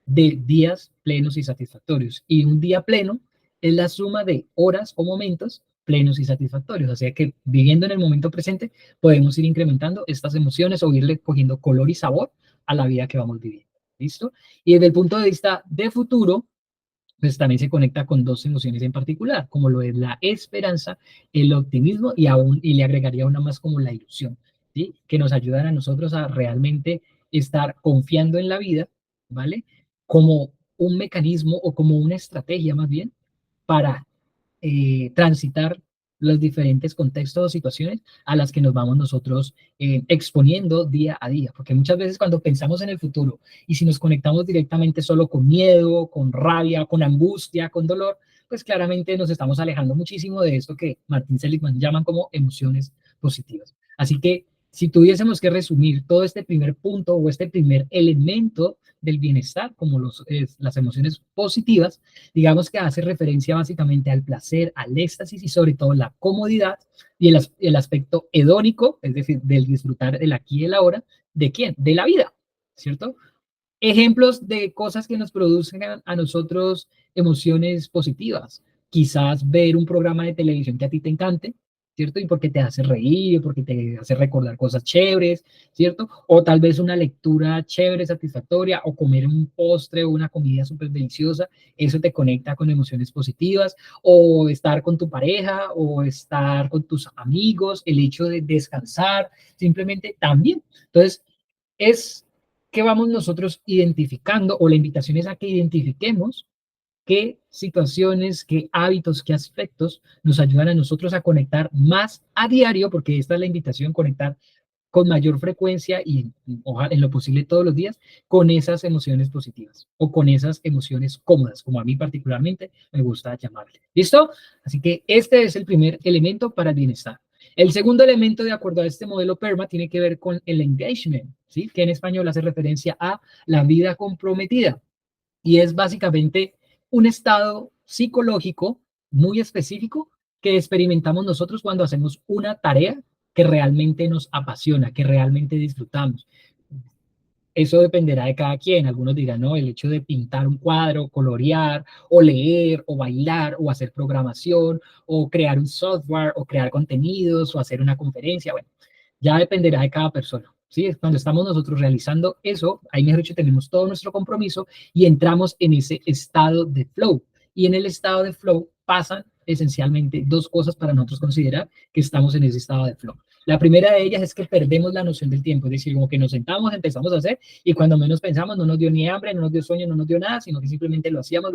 de días plenos y satisfactorios. Y un día pleno es la suma de horas o momentos plenos y satisfactorios. O sea que viviendo en el momento presente podemos ir incrementando estas emociones o irle cogiendo color y sabor a la vida que vamos viviendo. ¿Listo? Y desde el punto de vista de futuro, pues también se conecta con dos emociones en particular, como lo es la esperanza, el optimismo y le agregaría una más como la ilusión, ¿sí? Que nos ayudan a nosotros a realmente estar confiando en la vida, ¿vale? Como un mecanismo o como una estrategia más bien para transitar los diferentes contextos o situaciones a las que nos vamos nosotros exponiendo día a día. Porque muchas veces cuando pensamos en el futuro y si nos conectamos directamente solo con miedo, con rabia, con angustia, con dolor, pues claramente nos estamos alejando muchísimo de esto que Martin Seligman llaman como emociones positivas. Así que si tuviésemos que resumir todo este primer punto o este primer elemento del bienestar, como las emociones positivas, digamos que hace referencia básicamente al placer, al éxtasis y sobre todo la comodidad y el aspecto hedónico, es decir, del disfrutar del aquí y el ahora, ¿de quién? De la vida, ¿cierto? Ejemplos de cosas que nos producen a nosotros emociones positivas. Quizás ver un programa de televisión que a ti te encante, ¿cierto? Y porque te hace reír, porque te hace recordar cosas chéveres, ¿cierto? O tal vez una lectura chévere, satisfactoria, o comer un postre o una comida súper deliciosa, eso te conecta con emociones positivas, o estar con tu pareja, o estar con tus amigos, el hecho de descansar, simplemente también. Entonces, es que vamos nosotros identificando, o la invitación es a que identifiquemos qué situaciones, qué hábitos, qué aspectos nos ayudan a nosotros a conectar más a diario, porque esta es la invitación, conectar con mayor frecuencia y ojalá en lo posible todos los días con esas emociones positivas o con esas emociones cómodas, como a mí particularmente me gusta llamarle. ¿Listo? Así que este es el primer elemento para el bienestar. El segundo elemento, de acuerdo a este modelo PERMA, tiene que ver con el engagement, ¿sí? Que en español hace referencia a la vida comprometida y es básicamente un estado psicológico muy específico que experimentamos nosotros cuando hacemos una tarea que realmente nos apasiona, que realmente disfrutamos. Eso dependerá de cada quien. Algunos dirán, no, el hecho de pintar un cuadro, colorear, o leer, o bailar, o hacer programación, o crear un software, o crear contenidos, o hacer una conferencia. Bueno, ya dependerá de cada persona. ¿Sí? Cuando estamos nosotros realizando eso, ahí mejor dicho, tenemos todo nuestro compromiso y entramos en ese estado de flow. Y en el estado de flow pasan esencialmente dos cosas para nosotros considerar que estamos en ese estado de flow. La primera de ellas es que perdemos la noción del tiempo, es decir, como que nos sentamos, empezamos a hacer y cuando menos pensamos no nos dio ni hambre, no nos dio sueño, no nos dio nada, sino que simplemente lo hacíamos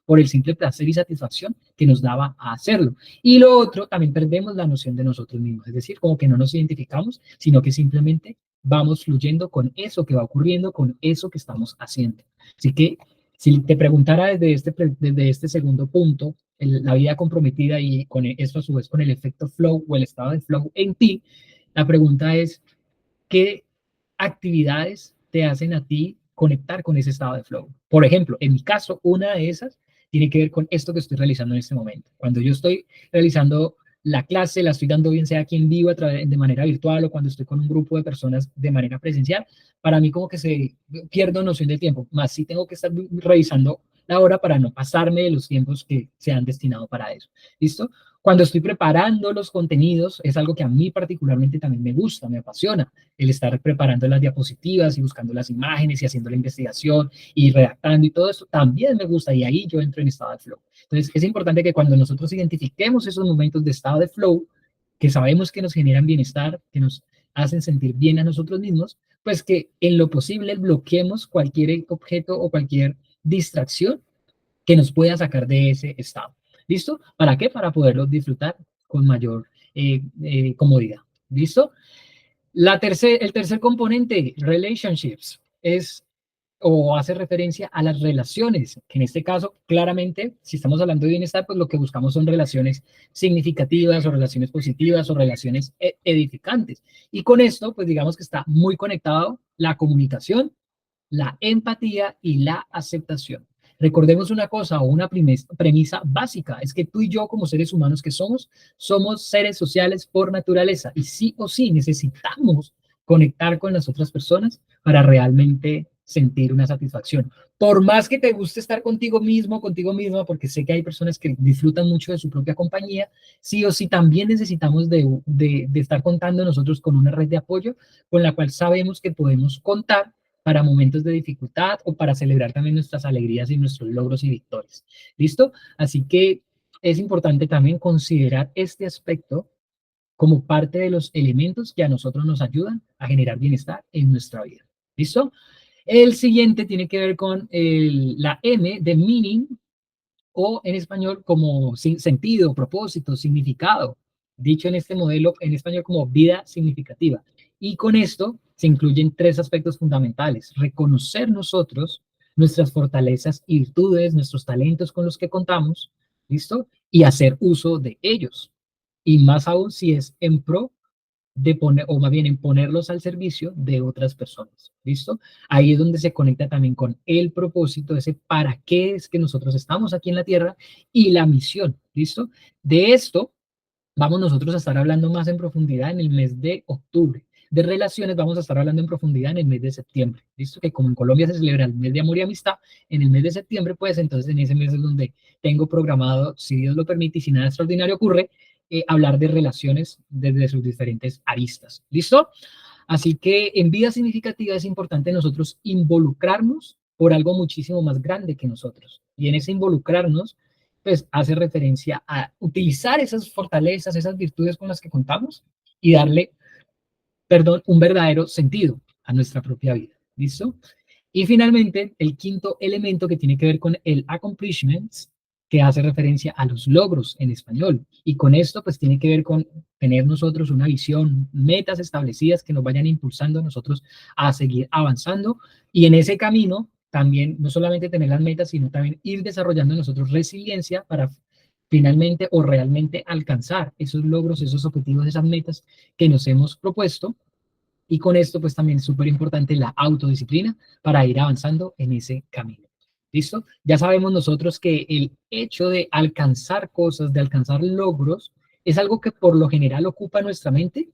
por el simple placer y satisfacción que nos daba a hacerlo. Y lo otro, también perdemos la noción de nosotros mismos, es decir, como que no nos identificamos, sino que simplemente vamos fluyendo con eso que va ocurriendo, con eso que estamos haciendo. Así que si te preguntara desde este segundo punto, la vida comprometida y con esto a su vez con el efecto flow o el estado de flow en ti, la pregunta es, ¿qué actividades te hacen a ti conectar con ese estado de flow? Por ejemplo, en mi caso, una de esas tiene que ver con esto que estoy realizando en este momento. Cuando yo estoy realizando la clase, la estoy dando bien sea aquí en vivo de manera virtual o cuando estoy con un grupo de personas de manera presencial, para mí como que se pierdo noción del tiempo, más si tengo que estar revisando la hora para no pasarme de los tiempos que se han destinado para eso. ¿Listo? Cuando estoy preparando los contenidos, es algo que a mí particularmente también me gusta, me apasiona, el estar preparando las diapositivas y buscando las imágenes y haciendo la investigación y redactando y todo eso, también me gusta y ahí yo entro en estado de flow. Entonces, es importante que cuando nosotros identifiquemos esos momentos de estado de flow, que sabemos que nos generan bienestar, que nos hacen sentir bien a nosotros mismos, pues que en lo posible bloqueemos cualquier objeto o cualquier distracción que nos pueda sacar de ese estado. ¿Listo? ¿Para qué? Para poderlo disfrutar con mayor comodidad. ¿Listo? El tercer componente, relationships, es o hace referencia a las relaciones, que en este caso, claramente, si estamos hablando de bienestar, pues lo que buscamos son relaciones significativas o relaciones positivas o relaciones edificantes. Y con esto, pues digamos que está muy conectado la comunicación, la empatía y la aceptación. Recordemos una cosa o una premisa básica, es que tú y yo como seres humanos que somos seres sociales por naturaleza y sí o sí necesitamos conectar con las otras personas para realmente sentir una satisfacción. Por más que te guste estar contigo mismo, contigo misma, porque sé que hay personas que disfrutan mucho de su propia compañía, sí o sí también necesitamos de estar contando nosotros con una red de apoyo con la cual sabemos que podemos contar para momentos de dificultad o para celebrar también nuestras alegrías y nuestros logros y victorias. ¿Listo? Así que es importante también considerar este aspecto como parte de los elementos que a nosotros nos ayudan a generar bienestar en nuestra vida. ¿Listo? El siguiente tiene que ver con la M de meaning o en español como sentido, propósito, significado, dicho en este modelo en español como vida significativa. Y con esto se incluyen tres aspectos fundamentales: reconocer nosotros nuestras fortalezas y virtudes, nuestros talentos con los que contamos, ¿listo? Y hacer uso de ellos. Y más aún si es en pro de poner, o más bien en ponerlos al servicio de otras personas. ¿Listo? Ahí es donde se conecta también con el propósito, ese para qué es que nosotros estamos aquí en la Tierra y la misión. ¿Listo? De esto vamos nosotros a estar hablando más en profundidad en el mes de octubre. De relaciones vamos a estar hablando en profundidad en el mes de septiembre. ¿Listo? Que como en Colombia se celebra el mes de amor y amistad, en el mes de septiembre, pues entonces en ese mes es donde tengo programado, si Dios lo permite y si nada extraordinario ocurre, hablar de relaciones desde sus diferentes aristas. ¿Listo? Así que en vida significativa es importante nosotros involucrarnos por algo muchísimo más grande que nosotros. Y en ese involucrarnos, pues hace referencia a utilizar esas fortalezas, esas virtudes con las que contamos y darle, perdón, un verdadero sentido a nuestra propia vida. ¿Listo? Y finalmente, el quinto elemento que tiene que ver con el accomplishments, que hace referencia a los logros en español. Y con esto, pues tiene que ver con tener nosotros una visión, metas establecidas que nos vayan impulsando a nosotros a seguir avanzando. Y en ese camino, también no solamente tener las metas, sino también ir desarrollando nosotros resiliencia para finalmente o realmente alcanzar esos logros, esos objetivos, esas metas que nos hemos propuesto. Y con esto, pues también es súper importante la autodisciplina para ir avanzando en ese camino. ¿Listo? Ya sabemos nosotros que el hecho de alcanzar cosas, de alcanzar logros, es algo que por lo general ocupa nuestra mente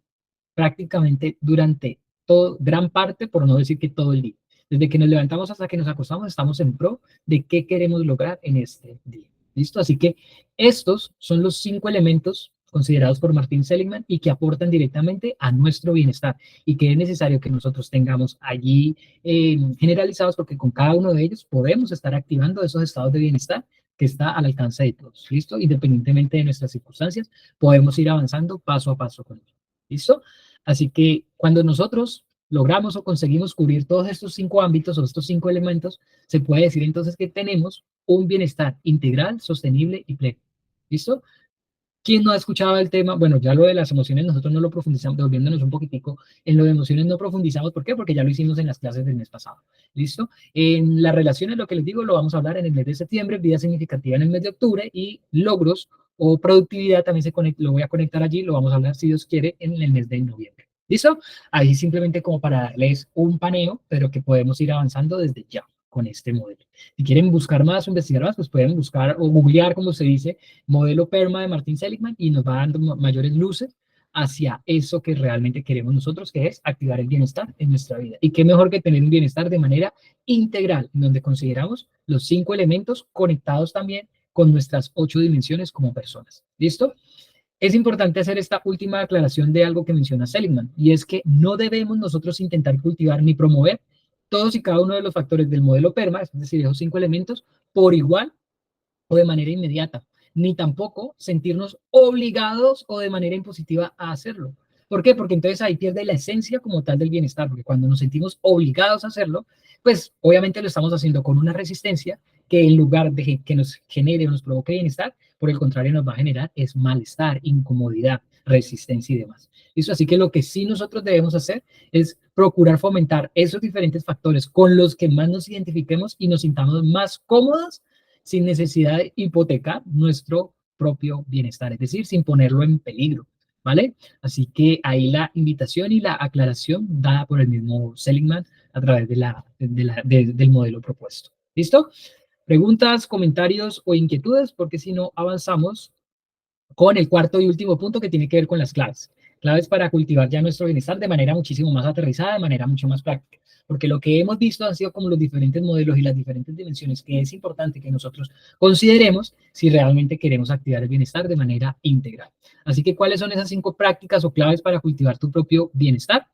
prácticamente durante todo, gran parte, por no decir que todo el día. Desde que nos levantamos hasta que nos acostamos, estamos en pro de qué queremos lograr en este día. ¿Listo? Así que estos son los 5 elementos considerados por Martin Seligman y que aportan directamente a nuestro bienestar y que es necesario que nosotros tengamos allí generalizados porque con cada uno de ellos podemos estar activando esos estados de bienestar que está al alcance de todos. ¿Listo? Independientemente de nuestras circunstancias, podemos ir avanzando paso a paso con ello. ¿Listo? Así que cuando nosotros logramos o conseguimos cubrir todos estos 5 ámbitos o estos 5 elementos, se puede decir entonces que tenemos un bienestar integral, sostenible y pleno. ¿Listo? ¿Quién no ha escuchado el tema? Bueno, ya lo de las emociones nosotros no lo profundizamos, devolviéndonos un poquitico, en lo de emociones no profundizamos. ¿Por qué? Porque ya lo hicimos en las clases del mes pasado. ¿Listo? En las relaciones, lo que les digo, lo vamos a hablar en el mes de septiembre, vida significativa en el mes de octubre y logros o productividad también lo voy a conectar allí, lo vamos a hablar si Dios quiere en el mes de noviembre. ¿Listo? Ahí simplemente como para darles un paneo, pero que podemos ir avanzando desde ya con este modelo. Si quieren buscar más o investigar más, pues pueden buscar o googlear, como se dice, modelo PERMA de Martin Seligman y nos va dando mayores luces hacia eso que realmente queremos nosotros, que es activar el bienestar en nuestra vida. Y qué mejor que tener un bienestar de manera integral, donde consideramos los 5 elementos conectados también con nuestras 8 dimensiones como personas. ¿Listo? Es importante hacer esta última aclaración de algo que menciona Seligman, y es que no debemos nosotros intentar cultivar ni promover todos y cada uno de los factores del modelo PERMA, es decir, esos 5 elementos, por igual o de manera inmediata, ni tampoco sentirnos obligados o de manera impositiva a hacerlo. ¿Por qué? Porque entonces ahí pierde la esencia como tal del bienestar, porque cuando nos sentimos obligados a hacerlo, pues obviamente lo estamos haciendo con una resistencia que en lugar de que nos genere o nos provoque bienestar, por el contrario nos va a generar es malestar, incomodidad, resistencia y demás. ¿Listo? Así que lo que sí nosotros debemos hacer es procurar fomentar esos diferentes factores con los que más nos identifiquemos y nos sintamos más cómodos sin necesidad de hipotecar nuestro propio bienestar, es decir, sin ponerlo en peligro, ¿vale? Así que ahí la invitación y la aclaración dada por el mismo Seligman a través del modelo propuesto. ¿Listo? Preguntas, comentarios o inquietudes, porque si no avanzamos con el cuarto y último punto que tiene que ver con las claves. Claves para cultivar ya nuestro bienestar de manera muchísimo más aterrizada, de manera mucho más práctica. Porque lo que hemos visto han sido como los diferentes modelos y las diferentes dimensiones que es importante que nosotros consideremos si realmente queremos activar el bienestar de manera integral. Así que, ¿cuáles son esas 5 prácticas o claves para cultivar tu propio bienestar?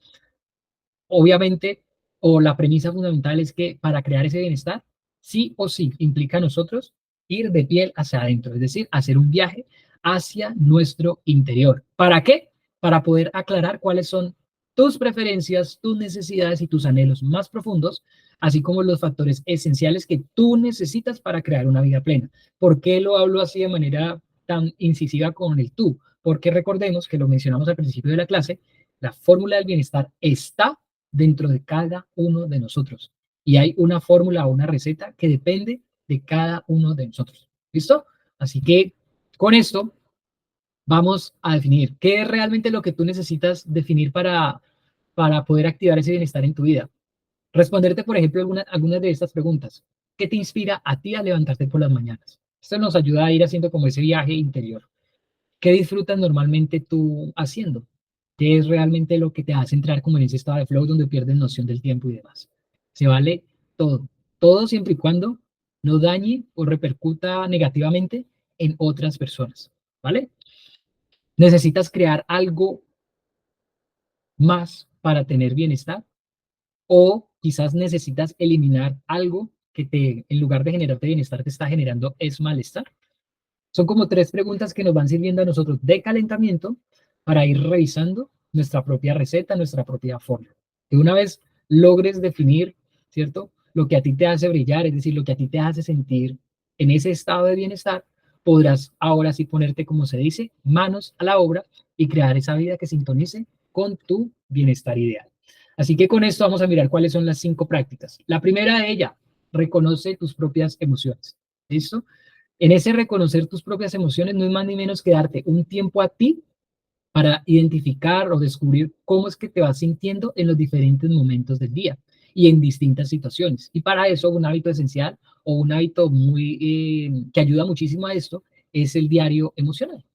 Obviamente, o la premisa fundamental es que para crear ese bienestar, sí o sí implica a nosotros ir de piel hacia adentro, es decir, hacer un viaje hacia nuestro interior. ¿Para qué? Para poder aclarar cuáles son tus preferencias, tus necesidades y tus anhelos más profundos, así como los factores esenciales que tú necesitas para crear una vida plena. ¿Por qué lo hablo así de manera tan incisiva con el tú? Porque recordemos que lo mencionamos al principio de la clase, la fórmula del bienestar está dentro de cada uno de nosotros. Y hay una fórmula o una receta que depende de cada uno de nosotros. ¿Listo? Así que con esto vamos a definir qué es realmente lo que tú necesitas definir para poder activar ese bienestar en tu vida. Responderte, por ejemplo, algunas de estas preguntas. ¿Qué te inspira a ti a levantarte por las mañanas? Esto nos ayuda a ir haciendo como ese viaje interior. ¿Qué disfrutas normalmente tú haciendo? ¿Qué es realmente lo que te hace entrar como en ese estado de flow donde pierdes noción del tiempo y demás? Se vale todo, todo siempre y cuando no dañe o repercuta negativamente en otras personas, ¿vale? ¿Necesitas crear algo más para tener bienestar? O quizás necesitas eliminar algo que en lugar de generarte bienestar, te está generando es malestar. Son como 3 preguntas que nos van sirviendo a nosotros de calentamiento para ir revisando nuestra propia receta, nuestra propia fórmula. Que una vez logres definir, ¿cierto? Lo que a ti te hace brillar, es decir, lo que a ti te hace sentir en ese estado de bienestar, podrás ahora sí ponerte, como se dice, manos a la obra y crear esa vida que sintonice con tu bienestar ideal. Así que con esto vamos a mirar cuáles son las 5 prácticas. La primera de ellas, reconoce tus propias emociones. ¿Listo? En ese reconocer tus propias emociones no es más ni menos que darte un tiempo a ti para identificar o descubrir cómo es que te vas sintiendo en los diferentes momentos del día y en distintas situaciones. Y para eso un hábito esencial o un hábito que ayuda muchísimo a esto es el diario emocional.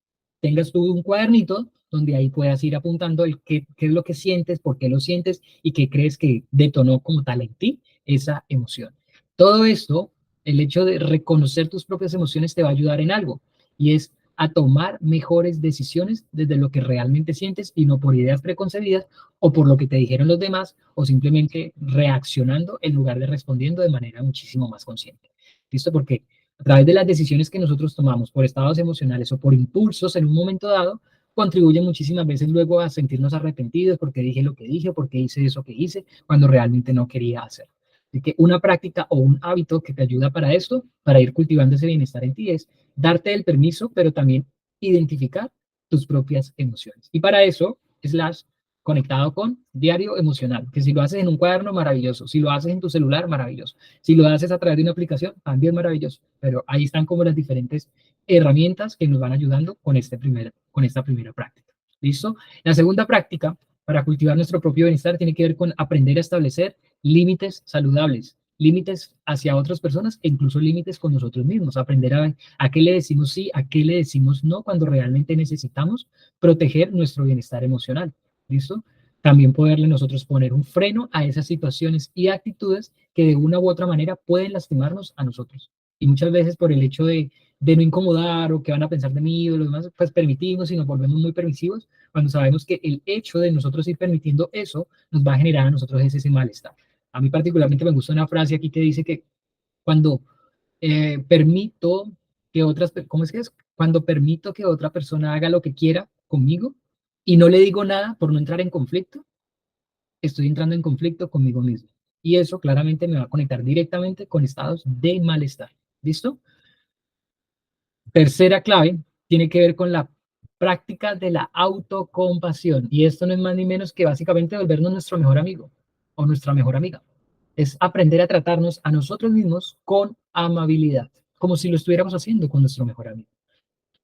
Tengas tú un cuadernito donde ahí puedas ir apuntando qué es lo que sientes, por qué lo sientes y qué crees que detonó como tal en ti esa emoción. Todo esto, el hecho de reconocer tus propias emociones te va a ayudar en algo y es a tomar mejores decisiones desde lo que realmente sientes y no por ideas preconcebidas o por lo que te dijeron los demás o simplemente reaccionando en lugar de respondiendo de manera muchísimo más consciente. ¿Listo? Porque a través de las decisiones que nosotros tomamos por estados emocionales o por impulsos en un momento dado, contribuye muchísimas veces luego a sentirnos arrepentidos porque dije lo que dije, porque hice eso que hice, cuando realmente no quería hacer. Así que una práctica o un hábito que te ayuda para esto, para ir cultivando ese bienestar en ti, es darte el permiso, pero también identificar tus propias emociones. Y para eso, slash, conectado con diario emocional, que si lo haces en un cuaderno, maravilloso. Si lo haces en tu celular, maravilloso. Si lo haces a través de una aplicación, también maravilloso. Pero ahí están como las diferentes herramientas que nos van ayudando con esta primera práctica. ¿Listo? La segunda práctica para cultivar nuestro propio bienestar tiene que ver con aprender a establecer límites saludables, límites hacia otras personas e incluso límites con nosotros mismos, aprender a qué le decimos sí, a qué le decimos no cuando realmente necesitamos proteger nuestro bienestar emocional. ¿Listo? También poderle nosotros poner un freno a esas situaciones y actitudes que de una u otra manera pueden lastimarnos a nosotros. Y muchas veces por el hecho de no incomodar o qué van a pensar de mí o lo demás, pues permitimos y nos volvemos muy permisivos cuando sabemos que el hecho de nosotros ir permitiendo eso nos va a generar a nosotros ese malestar. A mí particularmente me gusta una frase aquí que dice que cuando permito que ¿cómo es que es? Cuando permito que otra persona haga lo que quiera conmigo y no le digo nada por no entrar en conflicto, estoy entrando en conflicto conmigo mismo. Y eso claramente me va a conectar directamente con estados de malestar. ¿Listo? Tercera clave tiene que ver con la práctica de la autocompasión. Y esto no es más ni menos que básicamente volvernos nuestro mejor amigo o nuestra mejor amiga. Es aprender a tratarnos a nosotros mismos con amabilidad, como si lo estuviéramos haciendo con nuestro mejor amigo.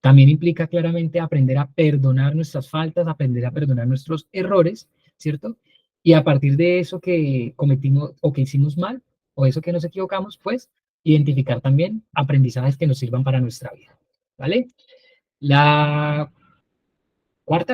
También implica claramente aprender a perdonar nuestras faltas, aprender a perdonar nuestros errores, ¿cierto? Y a partir de eso que cometimos o que hicimos mal, o eso que nos equivocamos, pues identificar también aprendizajes que nos sirvan para nuestra vida, ¿vale? La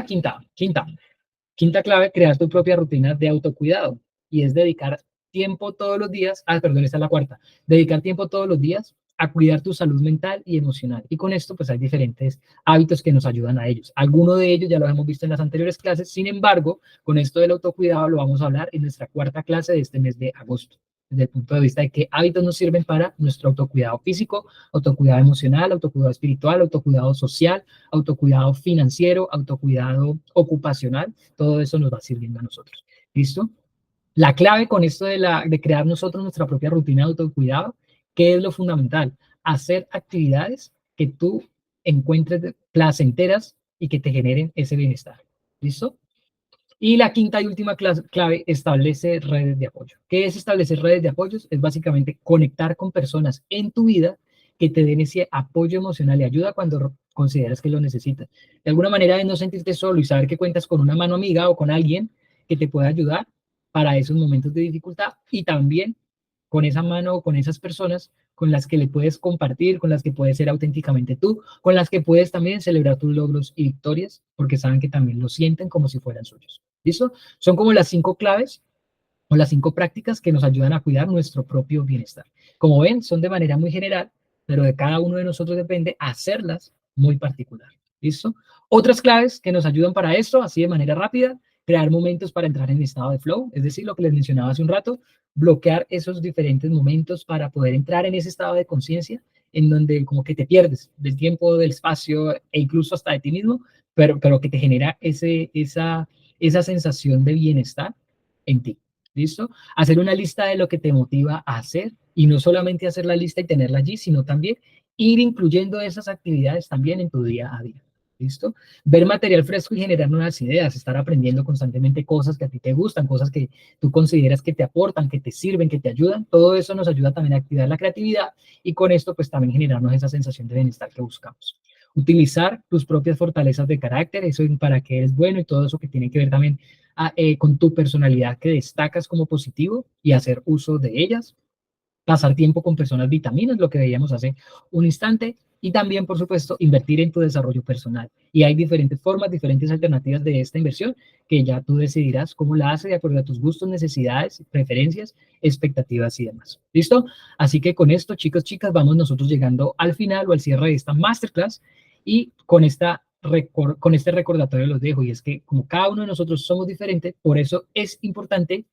quinta clave, crear tu propia rutina de autocuidado y es dedicar tiempo todos los días, perdón, esta es la cuarta, dedicar tiempo todos los días a cuidar tu salud mental y emocional. Y con esto, pues hay diferentes hábitos que nos ayudan a ellos. Algunos de ellos ya los hemos visto en las anteriores clases, sin embargo, con esto del autocuidado lo vamos a hablar en nuestra cuarta clase de este mes de agosto, desde el punto de vista de qué hábitos nos sirven para nuestro autocuidado físico, autocuidado emocional, autocuidado espiritual, autocuidado social, autocuidado financiero, autocuidado ocupacional, todo eso nos va sirviendo a nosotros. ¿Listo? La clave con esto de crear nosotros nuestra propia rutina de autocuidado, ¿qué es lo fundamental? Hacer actividades que tú encuentres placenteras y que te generen ese bienestar. ¿Listo? Y la quinta y última clave, establece redes de apoyo. ¿Qué es establecer redes de apoyo? Es básicamente conectar con personas en tu vida que te den ese apoyo emocional y ayuda cuando consideras que lo necesitas. De alguna manera de no sentirte solo y saber que cuentas con una mano amiga o con alguien que te pueda ayudar para esos momentos de dificultad y también con esa mano o con esas personas con las que le puedes compartir, con las que puedes ser auténticamente tú, con las que puedes también celebrar tus logros y victorias, porque saben que también lo sienten como si fueran suyos. ¿Listo? Son como las 5 claves o las 5 prácticas que nos ayudan a cuidar nuestro propio bienestar. Como ven, son de manera muy general, pero de cada uno de nosotros depende hacerlas muy particular. ¿Listo? Otras claves que nos ayudan para esto, así de manera rápida, crear momentos para entrar en estado de flow, es decir, lo que les mencionaba hace un rato, bloquear esos diferentes momentos para poder entrar en ese estado de conciencia en donde como que te pierdes del tiempo, del espacio e incluso hasta de ti mismo, pero que te genera esa sensación de bienestar en ti. ¿Listo? Hacer una lista de lo que te motiva a hacer y no solamente hacer la lista y tenerla allí, sino también ir incluyendo esas actividades también en tu día a día. ¿Listo? Ver material fresco y generar nuevas ideas, estar aprendiendo constantemente cosas que a ti te gustan, cosas que tú consideras que te aportan, que te sirven, que te ayudan. Todo eso nos ayuda también a activar la creatividad y con esto pues también generarnos esa sensación de bienestar que buscamos. Utilizar tus propias fortalezas de carácter, eso es para qué eres bueno y todo eso que tiene que ver también con tu personalidad que destacas como positivo y hacer uso de ellas, pasar tiempo con personas vitaminas, lo que veíamos hace un instante, y también, por supuesto, invertir en tu desarrollo personal. Y hay diferentes formas, diferentes alternativas de esta inversión que ya tú decidirás cómo la haces de acuerdo a tus gustos, necesidades, preferencias, expectativas y demás. ¿Listo? Así que con esto, chicos, chicas, vamos nosotros llegando al final o al cierre de esta masterclass y con este recordatorio los dejo, y es que como cada uno de nosotros somos diferentes, por eso es importante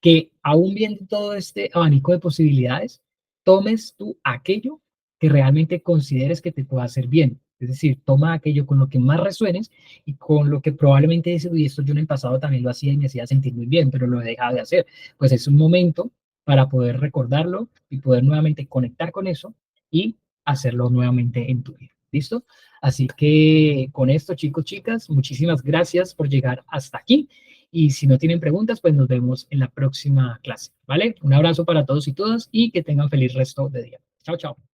que aún viendo todo este abanico de posibilidades, tomes tú aquello que realmente consideres que te pueda hacer bien. Es decir, toma aquello con lo que más resuenes y con lo que probablemente dices, uy, esto yo en el pasado también lo hacía y me hacía sentir muy bien, pero lo he dejado de hacer. Pues es un momento para poder recordarlo y poder nuevamente conectar con eso y hacerlo nuevamente en tu vida. ¿Listo? Así que con esto, chicos, chicas, muchísimas gracias por llegar hasta aquí. Y si no tienen preguntas, pues nos vemos en la próxima clase, ¿vale? Un abrazo para todos y todas y que tengan feliz resto de día. Chao, chao.